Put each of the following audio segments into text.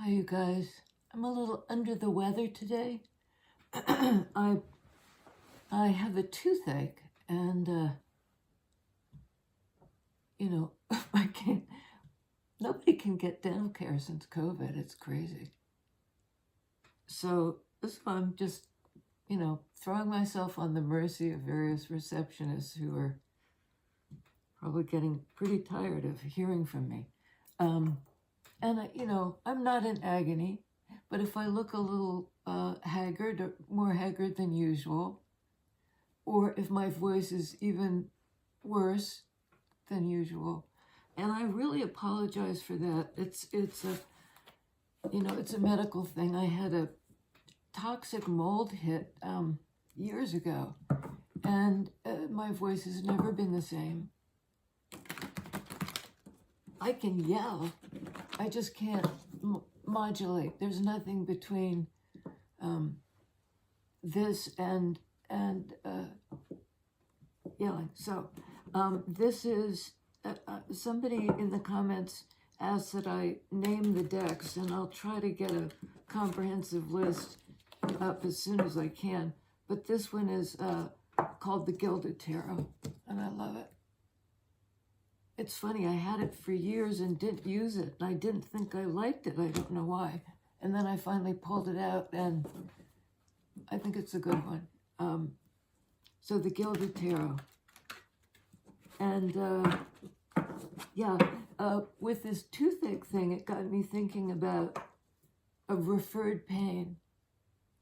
Hi, you guys. I'm a little under the weather today. I have a toothache, and I can't. Nobody can get dental care since COVID. It's crazy. So I'm just, throwing myself on the mercy of various receptionists who are probably getting pretty tired of hearing from me. I'm not in agony, but if I look a little haggard, or more haggard than usual, or if my voice is even worse than usual, and I really apologize for that. It's a medical thing. I had a toxic mold hit years ago, and my voice has never been the same. I can yell, I just can't modulate. There's nothing between this and yelling. So this is, somebody in the comments asked that I name the decks, and I'll try to get a comprehensive list up as soon as I can. But this one is called the Gilded Tarot, and I love it. It's funny, I had it for years and didn't use it, and I didn't think I liked it. I don't know why. And then I finally pulled it out, and I think it's a good one. So the Gilded Tarot. And with this toothache thing, it got me thinking about a referred pain.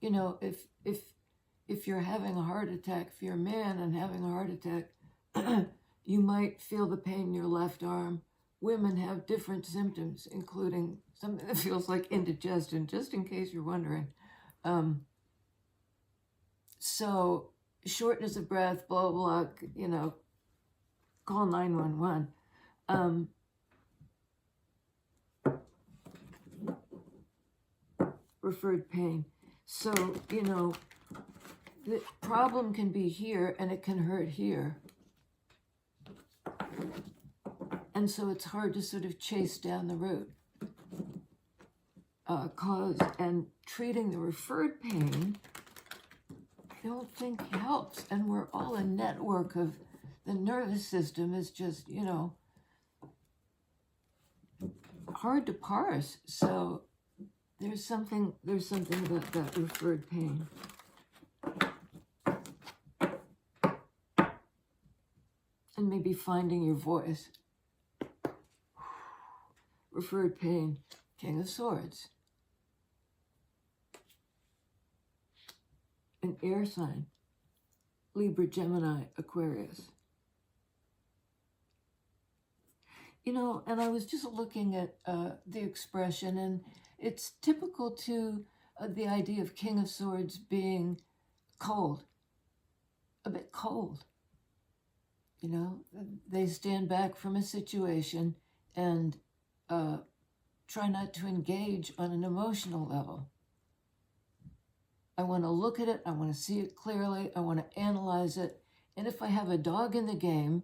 You know, if you're having a heart attack, if you're a man and having a heart attack, you might feel the pain in your left arm. Women have different symptoms, including something that feels like indigestion, just in case you're wondering. So shortness of breath, blah, blah, blah, call 911. Referred pain. So, the problem can be here and it can hurt here. And so it's hard to sort of chase down the root cause, and treating the referred pain, I don't think helps. And we're all a network of, the nervous system is just, hard to parse. So there's something about that referred pain. And maybe finding your voice. Referred pain, King of Swords. An air sign, Libra, Gemini, Aquarius. And I was just looking at the expression, and it's typical to the idea of King of Swords being cold, a bit cold. They stand back from a situation and try not to engage on an emotional level. I want to look at it, I want to see it clearly, I want to analyze it, and if I have a dog in the game,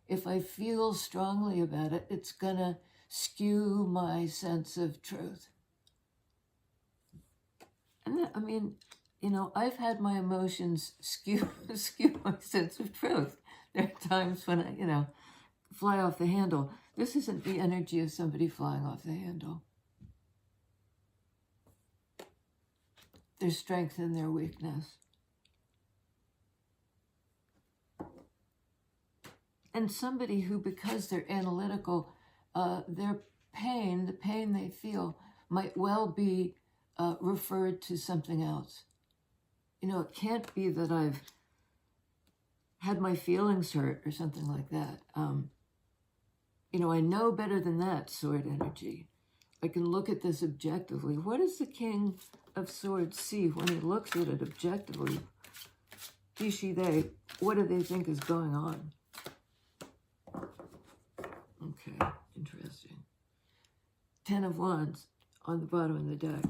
if I feel strongly about it, it's gonna skew my sense of truth. And that, I've had my emotions skew my sense of truth. There are times when I, fly off the handle. This isn't the energy of somebody flying off the handle. There's strength in their weakness. And somebody who, because they're analytical, their pain, the pain they feel, might well be referred to something else. It can't be that I've had my feelings hurt or something like that. I know better than that, sword energy. I can look at this objectively. What does the King of Swords see when he looks at it objectively? He, she, they, what do they think is going on? Okay, interesting. 10 of Wands on the bottom of the deck.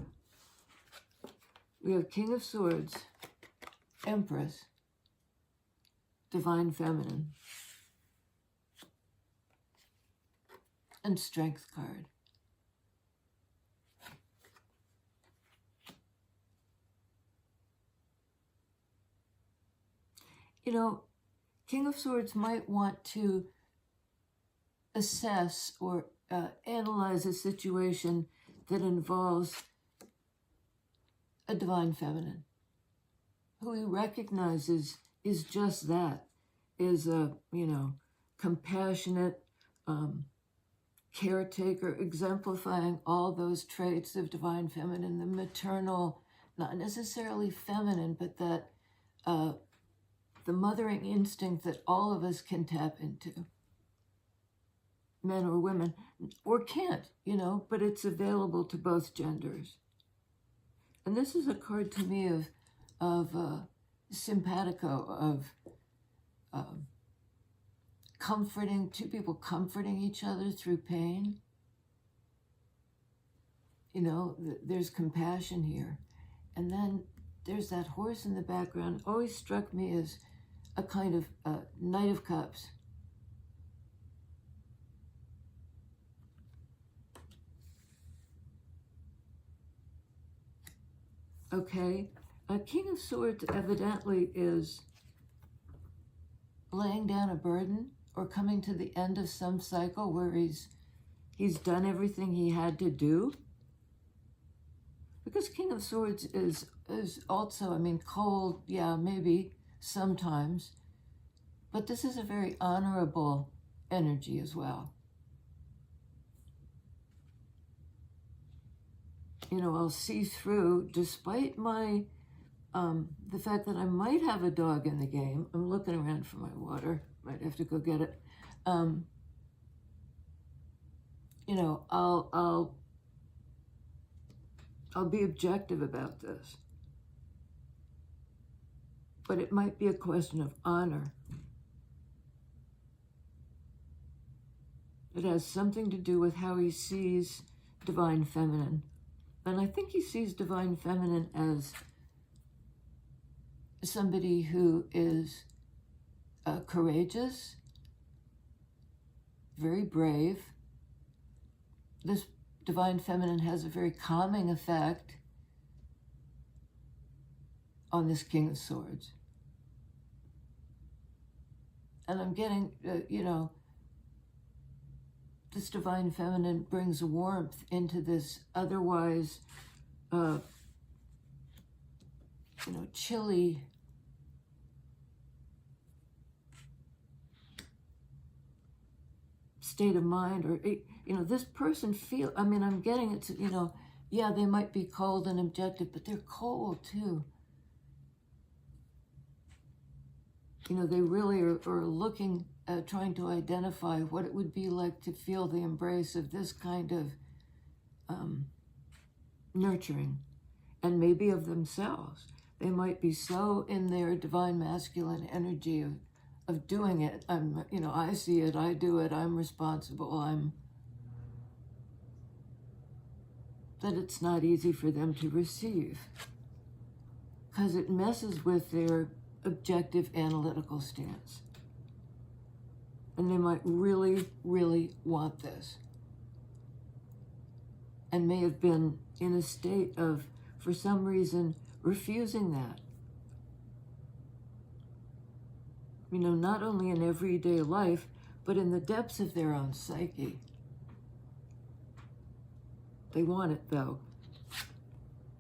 We have King of Swords, Empress, Divine Feminine, and Strength card. you know, King of Swords might want to assess or analyze a situation that involves a divine feminine, who he recognizes is just that, is a, compassionate caretaker, exemplifying all those traits of divine feminine, the maternal, not necessarily feminine, but that the mothering instinct that all of us can tap into, men or women, or can't, but it's available to both genders. And this is a card to me of simpatico, of comforting, two people comforting each other through pain. There's compassion here. And then there's that horse in the background, always struck me as a kind of Knight of Cups. Okay, a King of Swords evidently is laying down a burden or coming to the end of some cycle where he's done everything he had to do. Because King of Swords is also, cold, yeah, maybe sometimes, but this is a very honorable energy as well. I'll see through, despite my, the fact that I might have a dog in the game. I'm looking around for my water. Might have to go get it. I'll be objective about this. But it might be a question of honor. It has something to do with how he sees divine feminine. And I think he sees divine feminine as somebody who is courageous, very brave. This divine feminine has a very calming effect on this King of Swords. And I'm getting, this divine feminine brings warmth into this otherwise, chilly, state of mind, or, this person I'm getting it, yeah, they might be cold and objective, but they're cold too. They really are looking at trying to identify what it would be like to feel the embrace of this kind of nurturing, and maybe of themselves. They might be so in their divine masculine energy of doing it. I see it, I do it, I'm responsible, that it's not easy for them to receive, because it messes with their objective analytical stance. And they might really, really want this, and may have been in a state of, for some reason, refusing that. Not only in everyday life, but in the depths of their own psyche. They want it, though.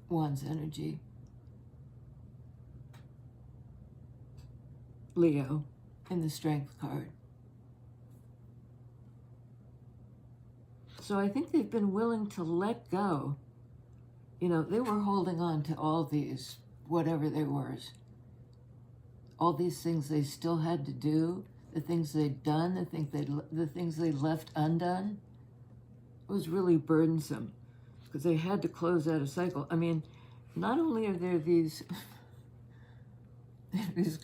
One's energy. Leo in the Strength card. So I think they've been willing to let go. They were holding on to all these, whatever they were, all these things they still had to do, the things they'd done, the things they left undone. It was really burdensome because they had to close out a cycle. Not only are there these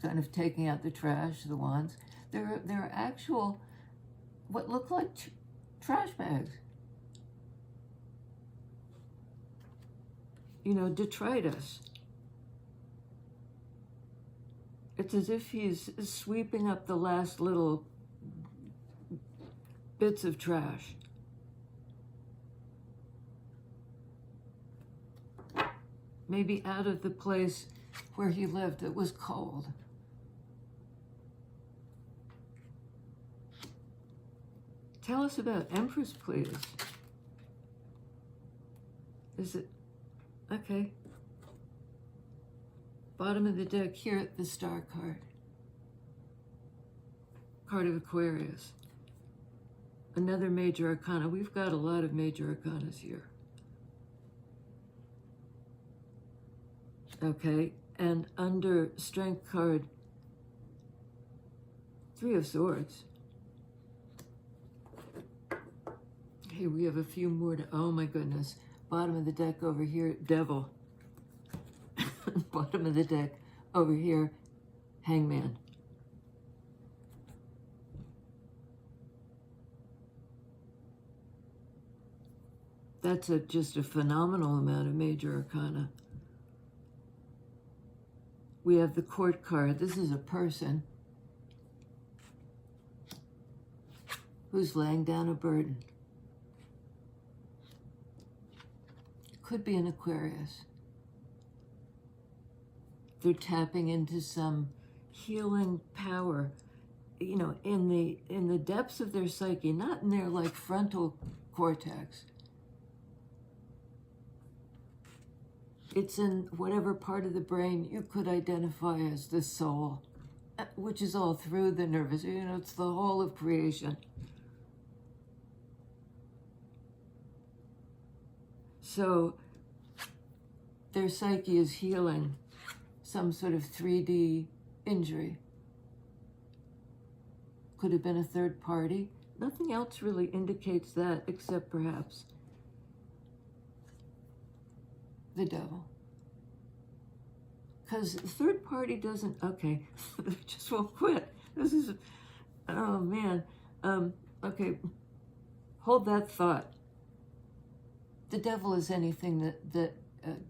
kind of taking out the trash, the wands, there are actual, what look like trash bags. Detritus. It's as if he's sweeping up the last little bits of trash. Maybe out of the place where he lived that was cold. Tell us about Empress, please. Is it? Okay. Bottom of the deck here, the Star card. Card of Aquarius. Another major arcana. We've got a lot of major arcanas here. Okay, and under Strength card, Three of Swords. Okay, we have a few more to, oh my goodness. Bottom of the deck over here, Devil. Bottom of the deck over here, Hangman. That's just a phenomenal amount of major arcana. We have the Court card. This is a person who's laying down a burden. Could be an Aquarius. They're tapping into some healing power, you know, in the depths of their psyche, not in their like frontal cortex. It's in whatever part of the brain you could identify as the soul, which is all through the nervous, you know, it's the whole of creation. So their psyche is healing some sort of 3D injury. Could have been a third party. Nothing else really indicates that except perhaps the devil. Because the third party doesn't, okay, they just won't quit. This is, oh man. Okay, hold that thought. The devil is anything that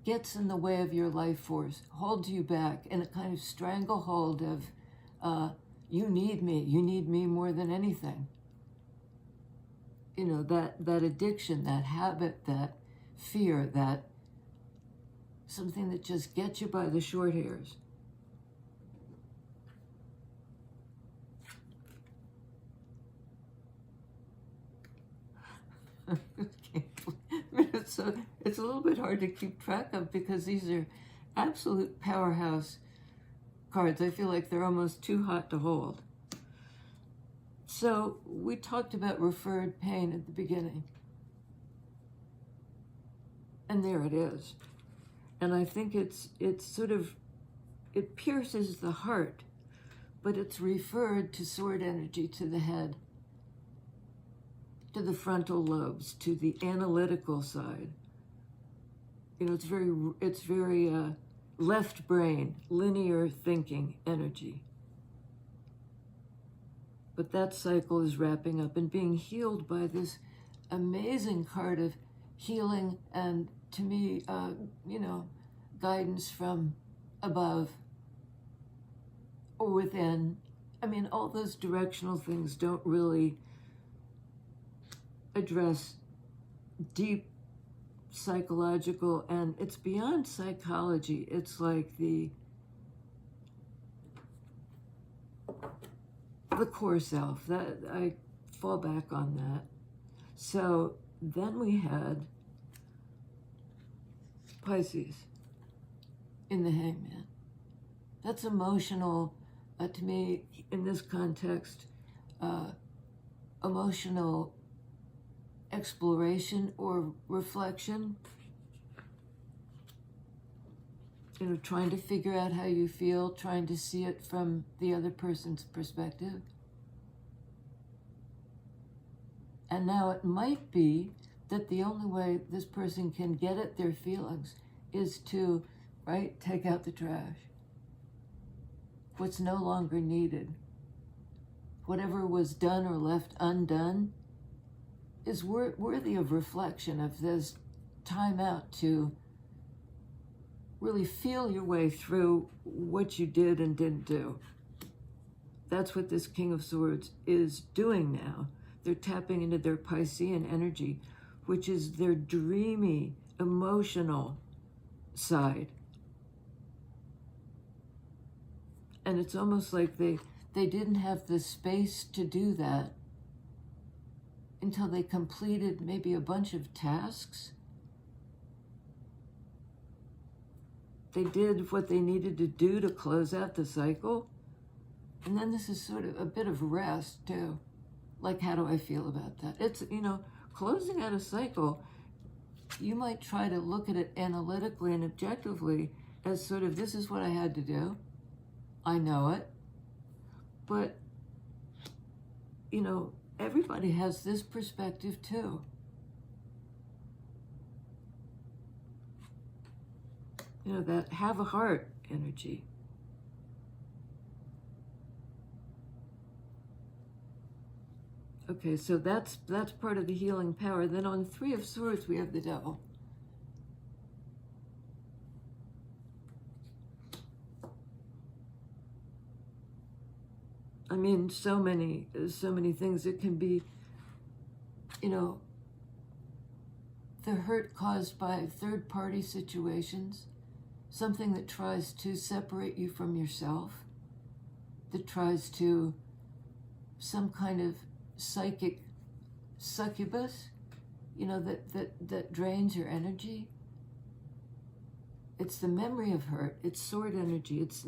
gets in the way of your life force, holds you back in a kind of stranglehold of, you need me more than anything. You know, that addiction, that habit, that fear, that something that just gets you by the short hairs. It's a little bit hard to keep track of because these are absolute powerhouse cards. I feel like they're almost too hot to hold. So we talked about referred pain at the beginning. And there it is. And I think it's sort of, it pierces the heart, but it's referred to sword energy, to the head, to the frontal lobes, to the analytical side. You know, it's very left brain, linear thinking energy. But that cycle is wrapping up and being healed by this amazing card of healing and, to me, you know, guidance from above or within. I mean, all those directional things don't really address deep psychological, and it's beyond psychology. It's like the core self. That I fall back on that. So then we had Pisces in the Hangman. That's emotional, to me, in this context, emotional exploration or reflection. You know, trying to figure out how you feel, trying to see it from the other person's perspective. And now it might be that the only way this person can get at their feelings is to, right, take out the trash. What's no longer needed. Whatever was done or left undone is worthy of reflection, of this time out to really feel your way through what you did and didn't do. That's what this King of Swords is doing now. They're tapping into their Piscean energy, which is their dreamy, emotional side. And it's almost like they didn't have the space to do that until they completed maybe a bunch of tasks. They did what they needed to do to close out the cycle. And then this is sort of a bit of rest too. Like, how do I feel about that? It's, closing out a cycle, you might try to look at it analytically and objectively as sort of, this is what I had to do. I know it. But, everybody has this perspective too. That have a heart energy. Okay, so that's part of the healing power. Then on 3 of Swords, we have the Devil. I mean, so many things. It can be, the hurt caused by third-party situations, something that tries to separate you from yourself, that tries to, some kind of psychic succubus, that drains your energy. It's the memory of hurt. It's sword energy. It's,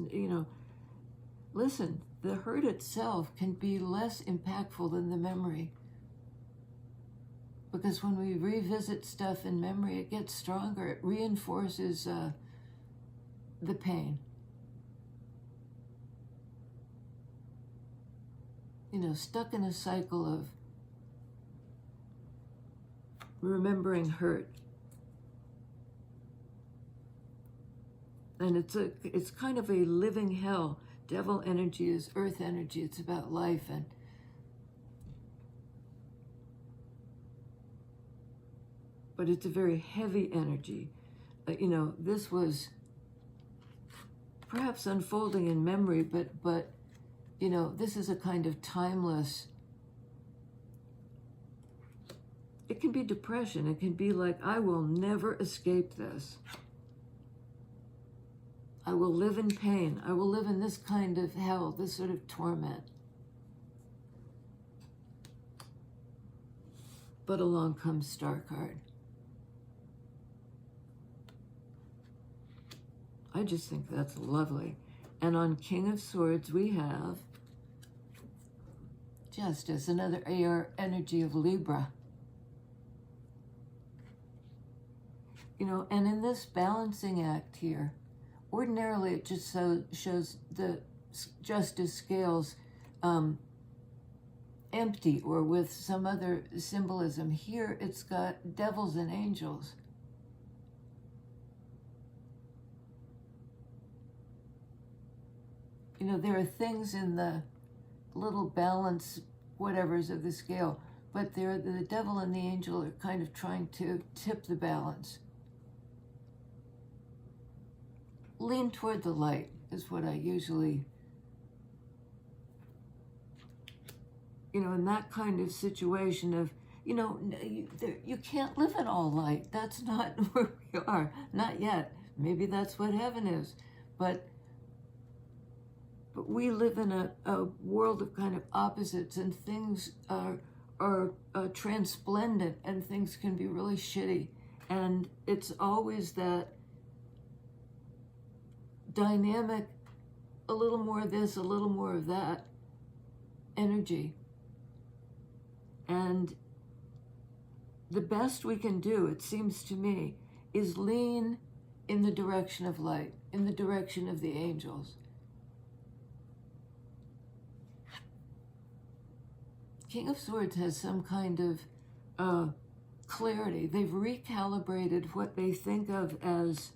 listen, the hurt itself can be less impactful than the memory. Because when we revisit stuff in memory, it gets stronger. It reinforces the pain. Stuck in a cycle of remembering hurt. And it's kind of a living hell. Devil energy is earth energy. It's about life, but it's a very heavy energy. This was perhaps unfolding in memory, but this is a kind of timeless. It can be depression. It can be like, I will never escape this. I will live in pain. I will live in this kind of hell, this sort of torment. But along comes Starcard. I just think that's lovely. And on King of Swords, we have Justice, another AR energy of Libra. And in this balancing act here, ordinarily it just shows the Justice scales empty or with some other symbolism. Here it's got devils and angels. There are things in the little balance whatevers of the scale, but the devil and the angel are kind of trying to tip the balance. Lean toward the light is what I usually, in that kind of situation of, you can't live in all light. That's not where we are. Not yet. Maybe that's what heaven is. But we live in a world of kind of opposites, and things are transplendent, and things can be really shitty. And it's always that dynamic, a little more of this, a little more of that energy. And the best we can do, it seems to me, is lean in the direction of light, in the direction of the angels. King of Swords has some kind of clarity. They've recalibrated what they think of as,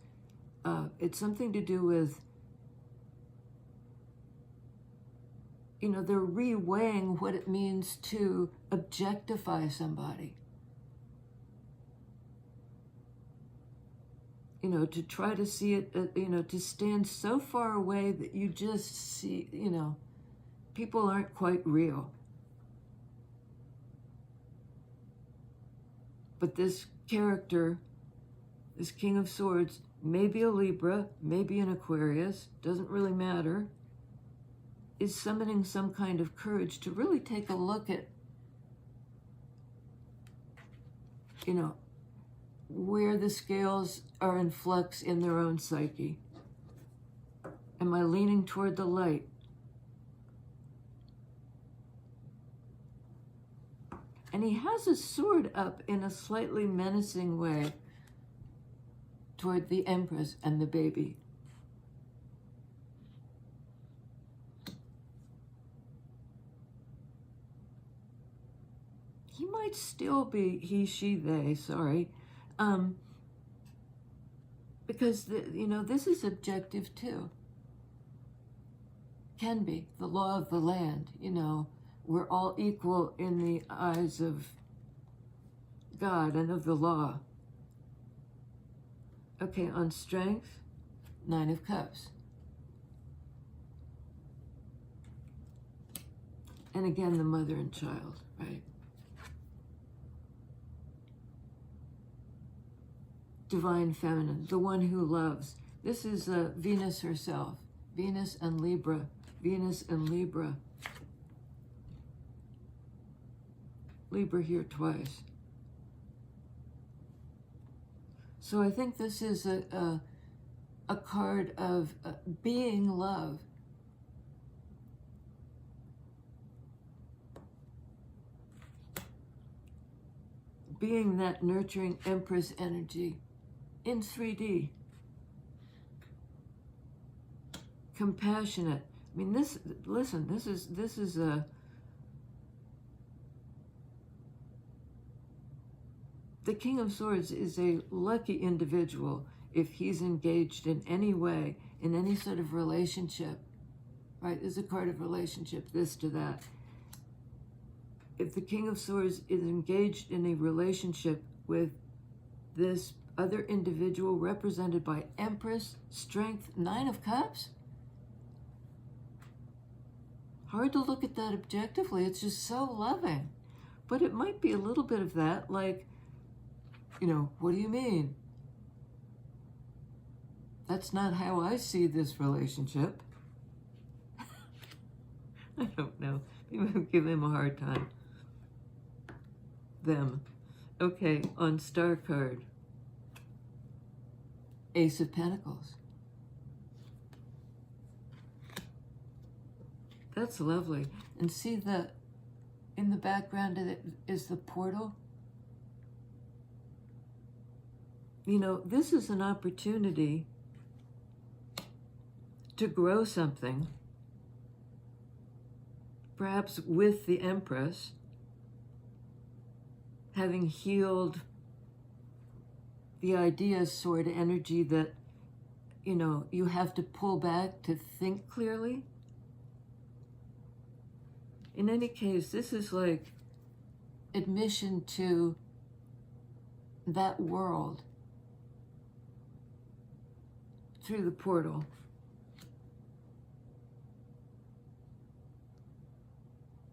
it's something to do with, they're reweighing what it means to objectify somebody. To try to see it, to stand so far away that you just see, people aren't quite real. But this character, this King of Swords, maybe a Libra, maybe an Aquarius, doesn't really matter, is summoning some kind of courage to really take a look at you know, where the scales are in flux in their own psyche. Am I leaning toward the light? And he has his sword up in a slightly menacing way toward the Empress and the baby. He might still be he, she, they, sorry. Because, this is objective too. Can be. The law of the land, we're all equal in the eyes of God and of the law. Okay, on strength, 9 of Cups. And again, the mother and child, right? Divine feminine, the one who loves. This is Venus herself. Venus and Libra. Venus and Libra. Libra here twice. So I think this is a card of being love. Being that nurturing Empress energy in 3D. Compassionate. I mean, this is a the King of Swords is a lucky individual if he's engaged in any way, in any sort of relationship, right? There's a card of relationship, this to that. If the King of Swords is engaged in a relationship with this other individual represented by Empress, Strength, 9 of Cups, hard to look at that objectively. It's just so loving. But it might be a little bit of that, like, what do you mean? That's not how I see this relationship. I don't know. Maybe I'll give him a hard time. Them. Okay, on star card. Ace of Pentacles. That's lovely. And see in the background of it is the portal. This is an opportunity to grow something, perhaps with the Empress, having healed the idea sword energy that, you have to pull back to think clearly. In any case, this is like admission to that world through the portal.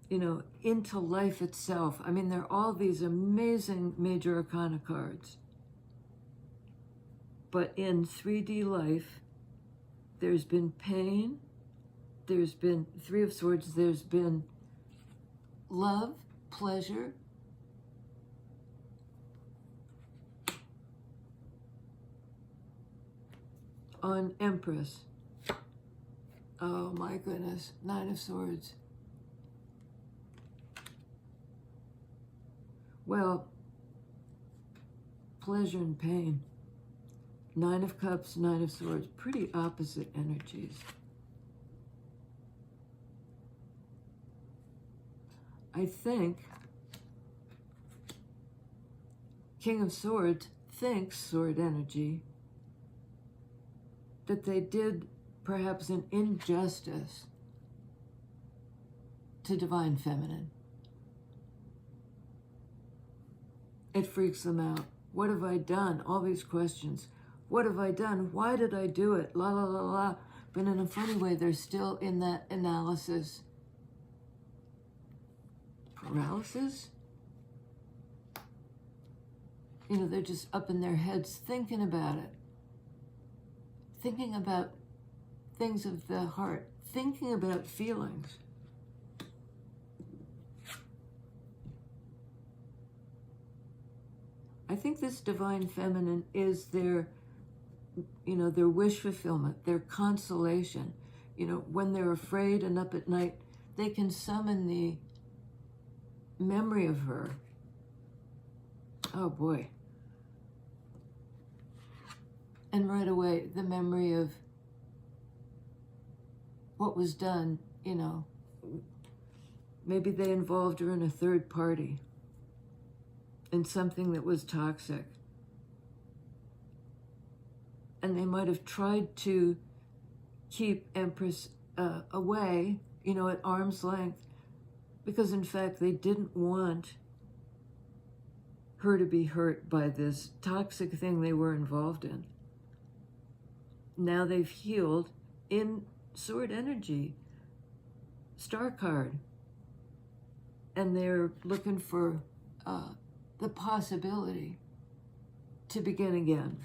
Into life itself. I mean, there are all these amazing major arcana cards. But in 3D life, there's been pain, there's been 3 of Swords, there's been love, pleasure, on Empress. Oh my goodness, 9 of Swords. Well, pleasure and pain. 9 of Cups, 9 of Swords, pretty opposite energies. I think King of Swords thinks sword energy that they did perhaps an injustice to divine feminine. It freaks them out. What have I done? All these questions. What have I done? Why did I do it? La la la la. But in a funny way, they're still in that analysis paralysis. They're just up in their heads thinking about it. Thinking about things of the heart. Thinking about feelings. I think this divine feminine is their, their wish fulfillment, their consolation. When they're afraid and up at night, they can summon the memory of her. Oh boy. And right away, the memory of what was done, maybe they involved her in a third party, in something that was toxic. And they might have tried to keep Empress away, at arm's length, because in fact they didn't want her to be hurt by this toxic thing they were involved in. Now they've healed in sword energy, star card, and they're looking for the possibility to begin again.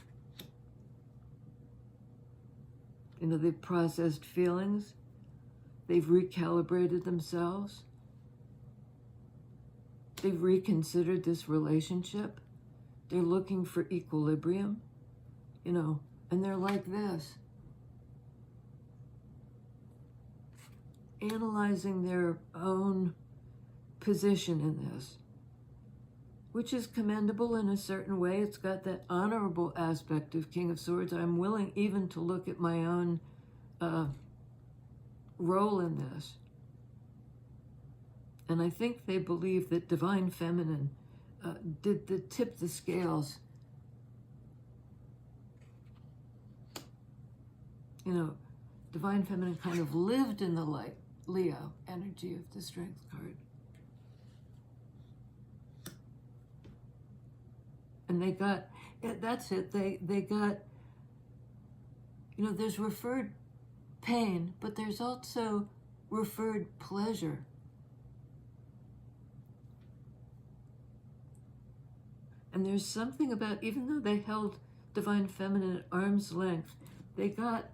They've processed feelings, they've recalibrated themselves, they've reconsidered this relationship, they're looking for equilibrium, and they're like this, analyzing their own position in this, which is commendable in a certain way. It's got that honorable aspect of King of Swords. I'm willing even to look at my own role in this. And I think they believe that Divine Feminine did tip the scales. Divine Feminine kind of lived in the light, Leo energy of the Strength card. And they got, that's it, they got, there's referred pain, but there's also referred pleasure. And there's something about, even though they held Divine Feminine at arm's length, they got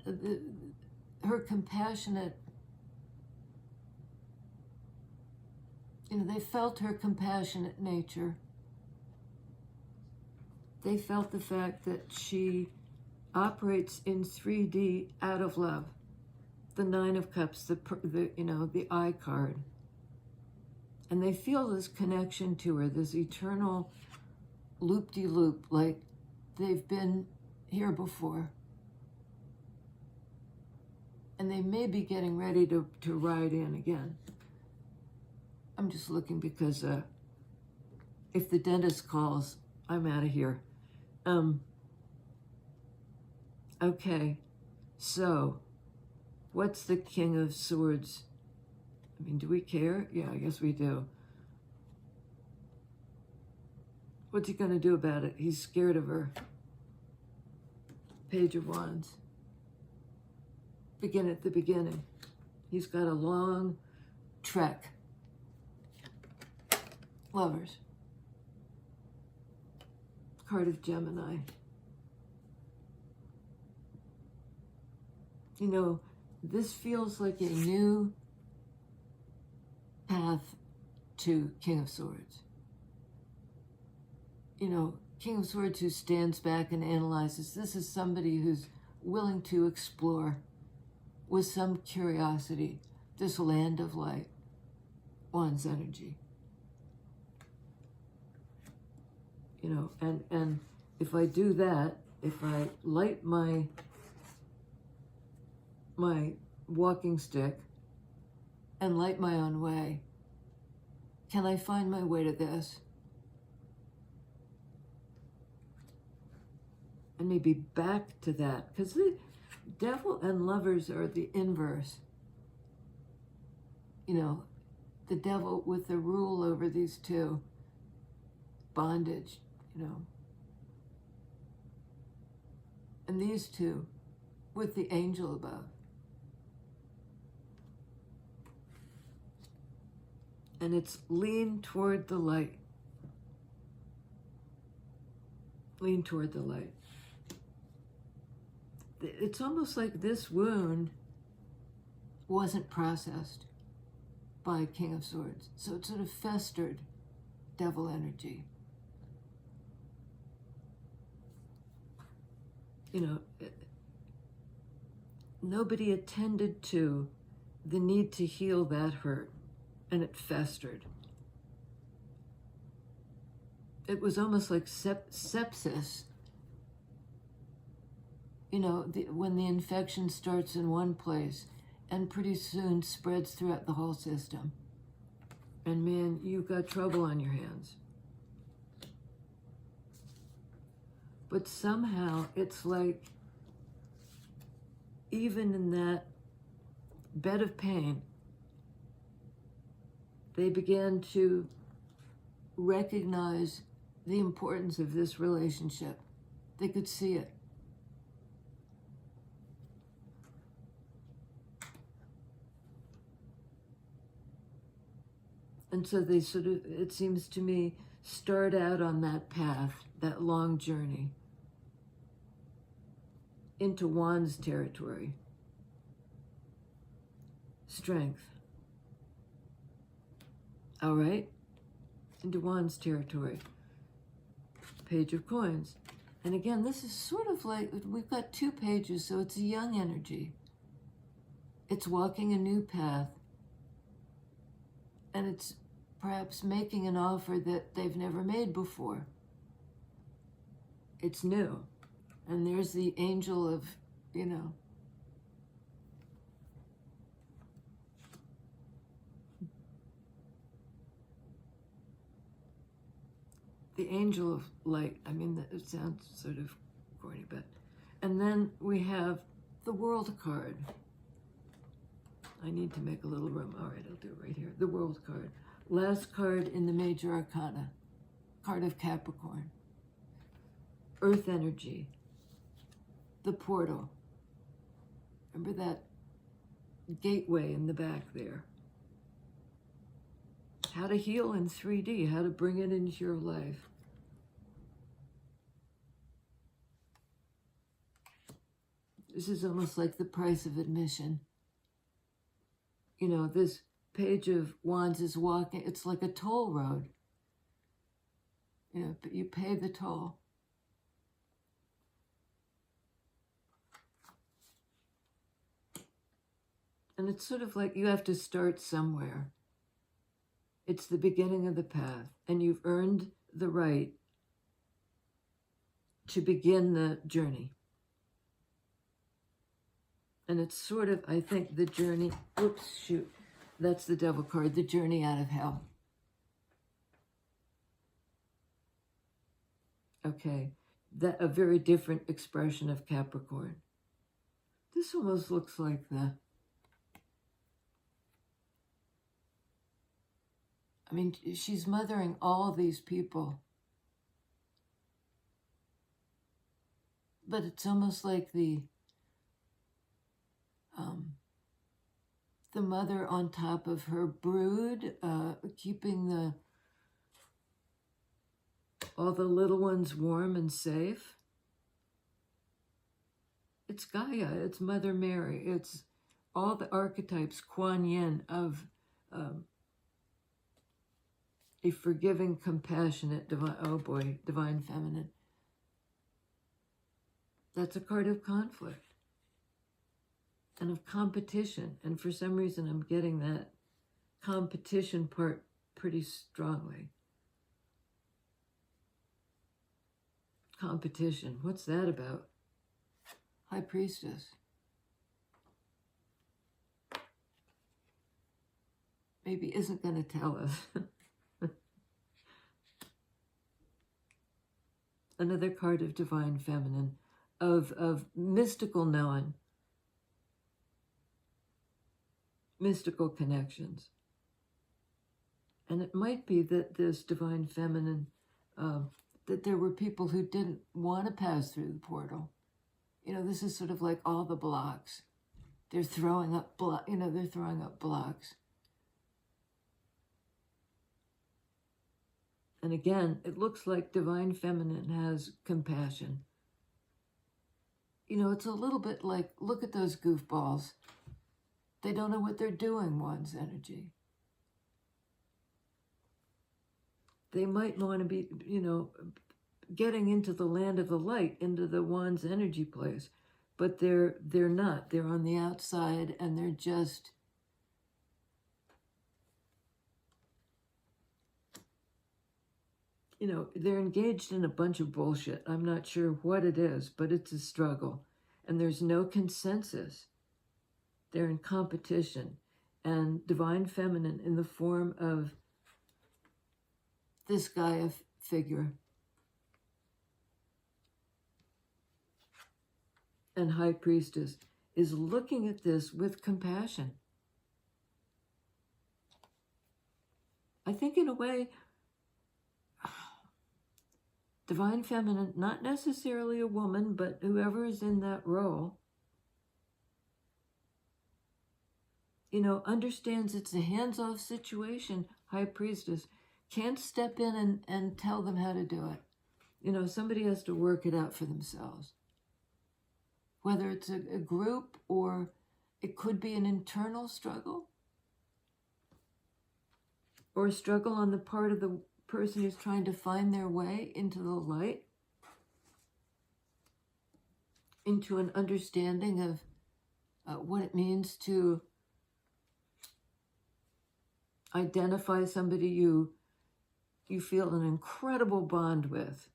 her compassionate, they felt her compassionate nature. They felt the fact that she operates in 3D out of love. The Nine of Cups, the I card. And they feel this connection to her, this eternal loop-de-loop, like they've been here before. And they may be getting ready to ride in again. I'm just looking because if the dentist calls, I'm out of here. Okay, so what's the King of Swords? Do we care? Yeah, I guess we do. What's he gonna do about it? He's scared of her. Page of Wands. Begin at the beginning. He's got a long trek. Lovers. Card of Gemini. This feels like a new path to King of Swords. King of Swords who stands back and analyzes. This is somebody who's willing to explore with some curiosity this land of light, Wands energy. And if I do that, if I light my walking stick and light my own way, can I find my way to this? And maybe back to that, because the Devil and Lovers are the inverse. The Devil with the rule over these two, bondage, and these two with the angel above. And it's lean toward the light. Lean toward the light. It's almost like this wound wasn't processed by King of Swords. So it sort of festered Devil energy. you know, nobody attended to the need to heal that hurt, and it festered. It was almost like sepsis. You know, when the infection starts in one place and pretty soon spreads throughout the whole system. And man, you've got trouble on your hands. But somehow it's like, even in that bed of pain, they began to recognize the importance of this relationship. They could see it. And so they sort of, it seems to me, start out on that path, that long journey into Wands territory. Strength. All right? Into Wands territory. Page of Coins. And again, this is sort of like, we've got 2 pages, so it's a young energy. It's walking a new path. And it's perhaps making an offer that they've never made before. It's new. And there's the angel of, you know, the angel of light. I mean, it sounds sort of corny, but. And then we have the World card. I need to make a little room. All right, I'll do it right here. The World card. Last card in the Major Arcana. Card of Capricorn. Earth energy. The portal. Remember that gateway in the back there. How to heal in 3D. How to bring it into your life. This is almost like the price of admission. You know, this Page of Wands is walking, it's like a toll road. You know, but you pay the toll. And it's sort of like you have to start somewhere. It's the beginning of the path, and you've earned the right to begin the journey. And it's sort of, I think, the journey, oops, shoot, that's the Devil card, the journey out of hell. Okay, that a very different expression of Capricorn. This almost looks like I mean, she's mothering all these people. But it's almost like the mother on top of her brood, keeping all the little ones warm and safe. It's Gaia, it's Mother Mary, it's all the archetypes, Kuan Yin, of a forgiving, compassionate, divine feminine. That's a card of conflict and of competition. And for some reason, I'm getting that competition part pretty strongly. Competition, what's that about? High Priestess. Maybe isn't going to tell us. Another card of divine feminine, of mystical knowing, mystical connections. And it might be that this divine feminine, that there were people who didn't want to pass through the portal. You know, this is sort of like all the blocks. They're throwing up, they're throwing up blocks. And again, it looks like divine feminine has compassion. You know, it's a little bit like, look at those goofballs. They don't know what they're doing, Wands energy. They might want to be, you know, getting into the land of the light, into the Wands energy place, but they're not. They're on the outside, and they're just they're engaged in a bunch of bullshit. I'm not sure what it is, but it's a struggle, and there's no consensus. They're in competition, and divine feminine in the form of this Gaia figure and high priestess is looking at this with compassion. I think in a way, divine feminine, not necessarily a woman, but whoever is in that role, understands it's a hands-off situation. High priestess can't step in and tell them how to do it. Somebody has to work it out for themselves. Whether it's a group or it could be an internal struggle or a struggle on the part of the person who's trying to find their way into the light, into an understanding of what it means to identify somebody you feel an incredible bond with.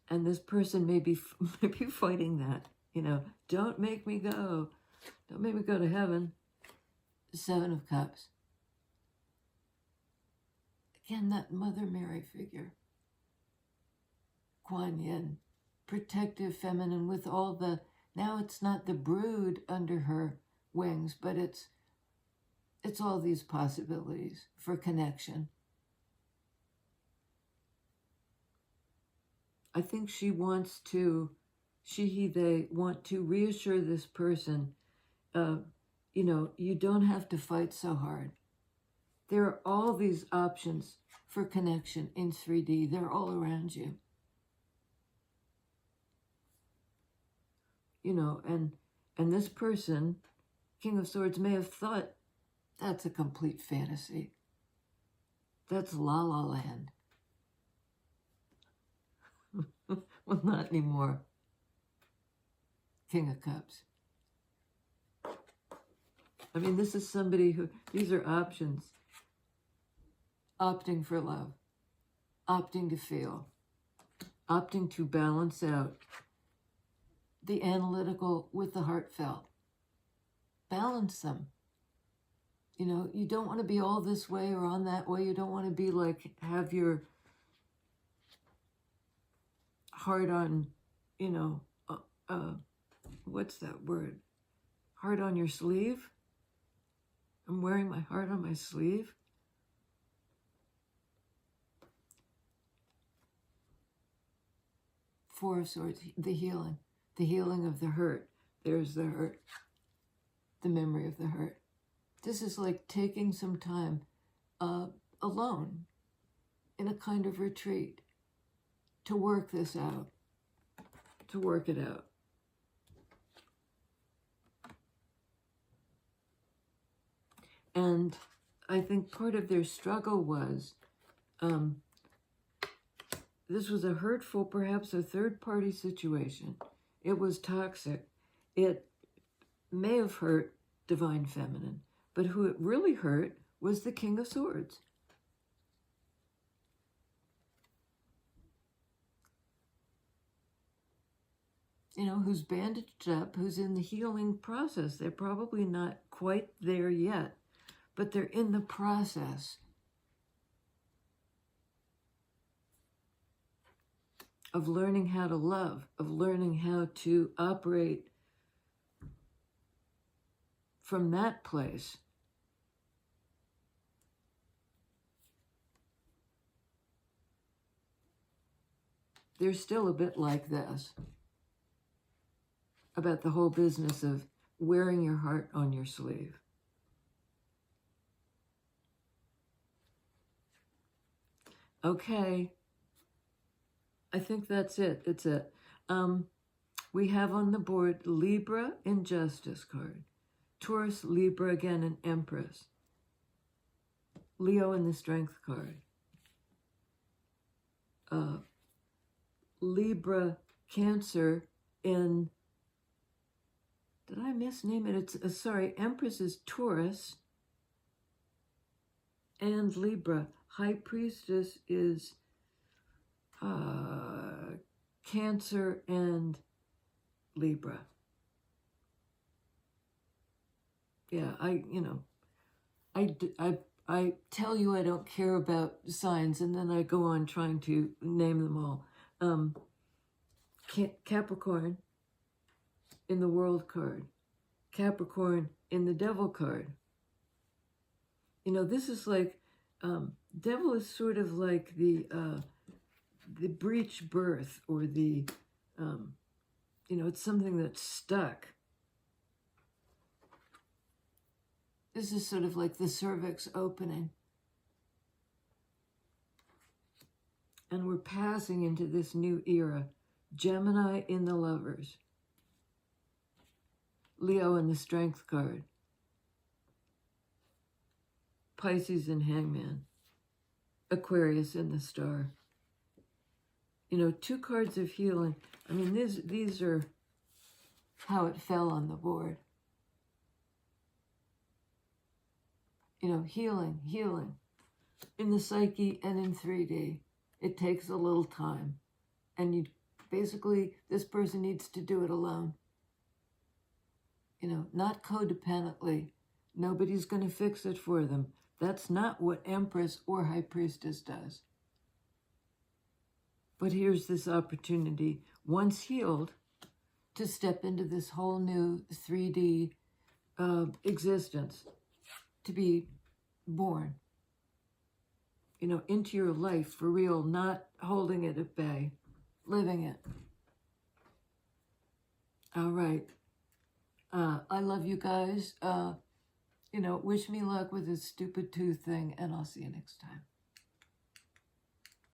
And this person may be fighting that, don't make me go. Don't make me go to heaven. Seven of Cups. Again, that Mother Mary figure. Kuan Yin. Protective feminine with all the, now it's not the brood under her wings, but it's all these possibilities for connection. I think they want to reassure this person, you don't have to fight so hard. There are all these options for connection in 3D. They're all around you. And this person, King of Swords, may have thought, that's a complete fantasy. That's La La Land. Well, not anymore. King of Cups. I mean, this is somebody these are options. Opting for love. Opting to feel. Opting to balance out the analytical with the heartfelt. Balance them. You don't want to be all this way or on that way. You don't want to be like, have your heart on, what's that word? Heart on your sleeve? I'm wearing my heart on my sleeve. Four of Swords, the healing of the hurt. There's the hurt, the memory of the hurt. This is like taking some time alone in a kind of retreat to work this out, to work it out. And I think part of their struggle was, this was a hurtful, perhaps a third-party situation. It was toxic. It may have hurt divine feminine, but who it really hurt was the King of Swords. Who's bandaged up, who's in the healing process. They're probably not quite there yet, but they're in the process of learning how to love, of learning how to operate from that place. They're still a bit like this, about the whole business of wearing your heart on your sleeve. Okay, I think that's it. It's it. We have on the board Libra in Justice card, Taurus, Libra again, and Empress, Leo in the Strength card, Libra, Cancer in, did I misname it? It's, sorry, Empress is Taurus and Libra. High Priestess is Cancer and Libra. Yeah, I tell you I don't care about signs, and then I go on trying to name them all. Capricorn in the World card. Capricorn in the Devil card. This is like, Devil is sort of like the breech birth, or the, it's something that's stuck. This is sort of like the cervix opening. And we're passing into this new era. Gemini in the Lovers. Leo in the Strength card. Pisces in Hangman. Aquarius in the Star. 2 cards of healing. I mean, these are how it fell on the board. Healing in the psyche and in 3D. It takes a little time. And basically, this person needs to do it alone. Not codependently. Nobody's going to fix it for them. That's not what Empress or High Priestess does. But here's this opportunity, once healed, to step into this whole new 3D existence, to be born, into your life for real, not holding it at bay, living it. All right. I love you guys. Wish me luck with this stupid tooth thing, and I'll see you next time.